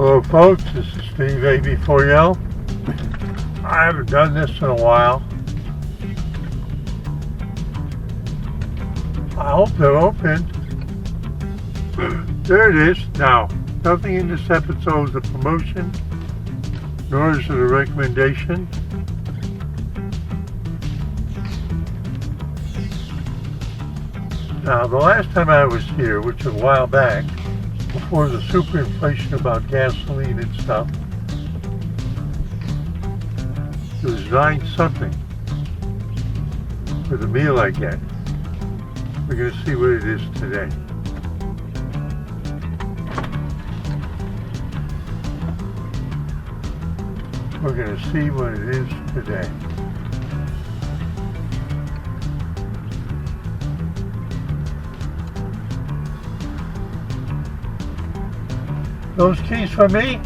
Hello folks, this is Steve AB4L. I haven't done this in a while. I hope they're open. There it is. Now, nothing in this episode is a promotion, nor is it a recommendation. Now, the last time I was here, which was a while back, before the super inflation about gasoline and stuff, it was 9 something for the meal I get. We're going to see what it is today. We're going to see what it is today. Those keys for me?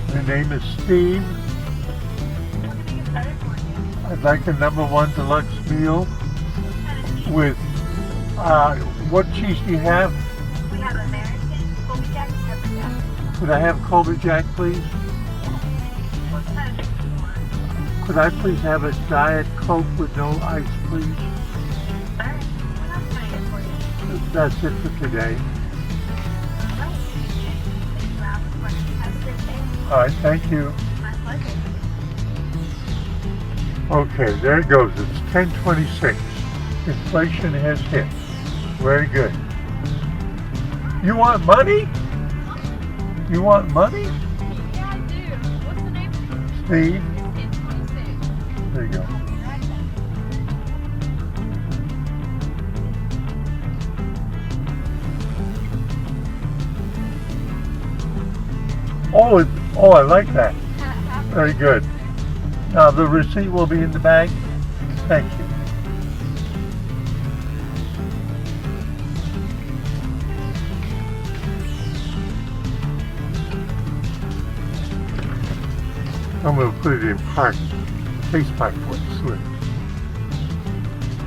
My name is Steve. I'd like a #1 deluxe meal with what cheese do you have? We have American, Colby Jack, and Pepper Jack. Could I have Colby Jack, please? What kind of do you want? Could I please have a Diet Coke with no ice, please? Alright, what else can I get for you? That's it for today. Alright, thank you, Rob. Have a great day. All right, thank you. My pleasure. Okay, there it goes. It's 10:26. Inflation has hit. Very good. You want money? You want money? Yeah, I do. What's the name? Steve? 1026. There you go. Oh, I like that. Very good. Now the receipt will be in the bag. Thank you. I'm going to put it in park, face park for the slip.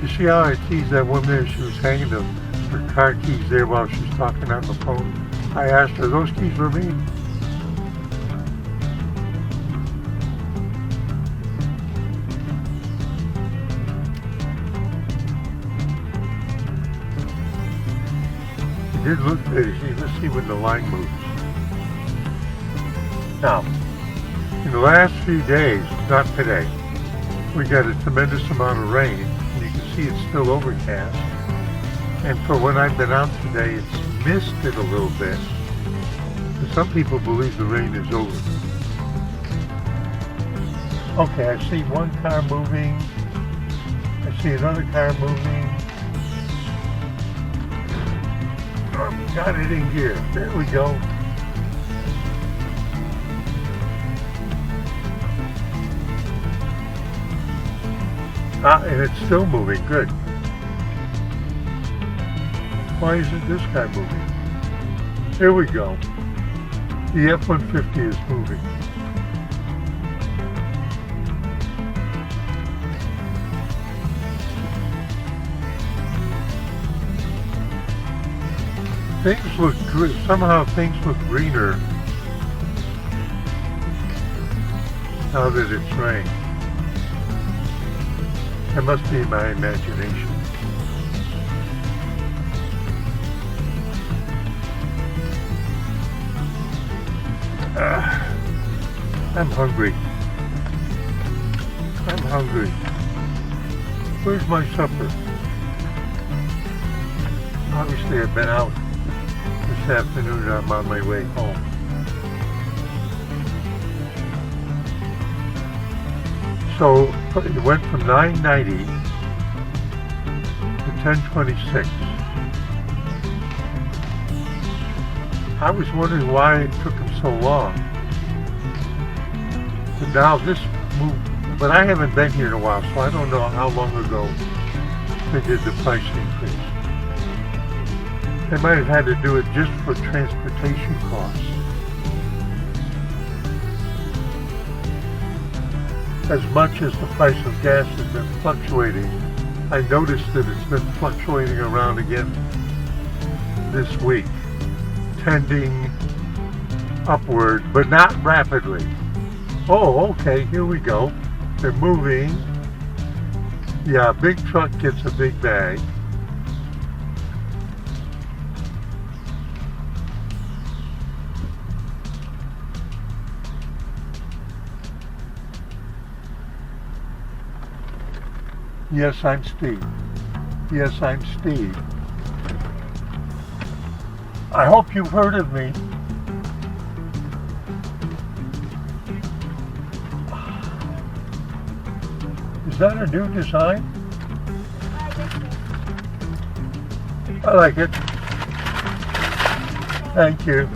You see how I teased that woman there? She was hanging her car keys there while she was talking on the phone. I asked her, those keys for me? It did look good. Let's see when the line moves. Now, in the last few days, not today, we got a tremendous amount of rain. And you can see it's still overcast. And for when I've been out today, it's misted a little bit. But some people believe the rain is over. Okay, I see one car moving. I see another car moving. Oh, got it in gear. There we go. And it's still moving. Good. Why isn't this guy moving? Here we go. The F-150 is moving. Things look good. Somehow things look greener now that it's rained. That must be my imagination. I'm hungry. I'm hungry. Where's my supper? Obviously I've been out this afternoon and I'm on my way home. So it went from 990 to 1026. I was wondering why it took them so long. But now this moved, but I haven't been here in a while, so I don't know how long ago they did the price increase. They might have had to do it just for transportation costs. As much as the price of gas has been fluctuating, I noticed that it's been fluctuating around again this week, tending upward, but not rapidly. Oh, okay, here we go. They're moving. Yeah, big truck gets a big bag. Yes, I'm Steve. Yes, I'm Steve. I hope you've heard of me. Is that a new design? I like it. Thank you.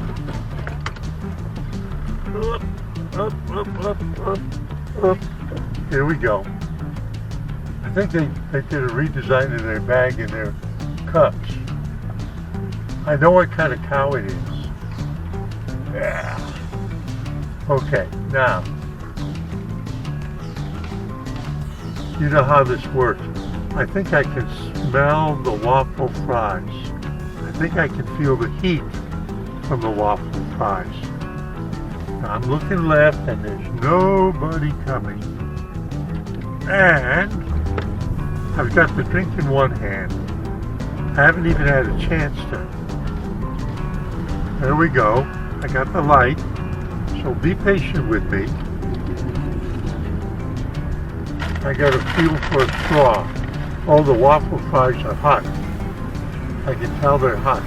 Up. Here we go. I think they did a redesign of their bag and their cups. I know what kind of cow it is. Yeah. Okay, now, you know how this works. I think I can smell the waffle fries. I think I can feel the heat from the waffle fries. Now I'm looking left and there's nobody coming. And I've got the drink in one hand. I haven't even had a chance to. There we go. I got the light. So be patient with me. I got a feel for a straw. Oh, the waffle fries are hot. I can tell they're hot.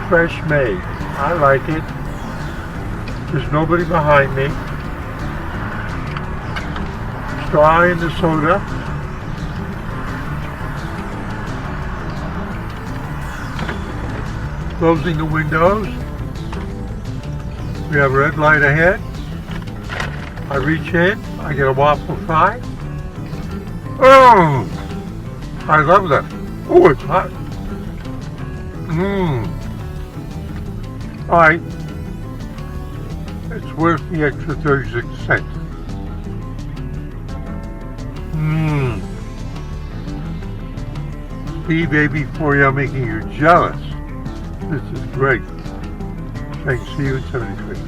Fresh made. I like it. There's nobody behind me. Straw in the soda. Closing the windows. We have a red light ahead. I reach in, I get a waffle fry. Oh, I love that. Oh, it's hot. All right, it's worth the extra 36 cents. See, baby, for you, I'm making you jealous. This is great. Thanks. See you in 76.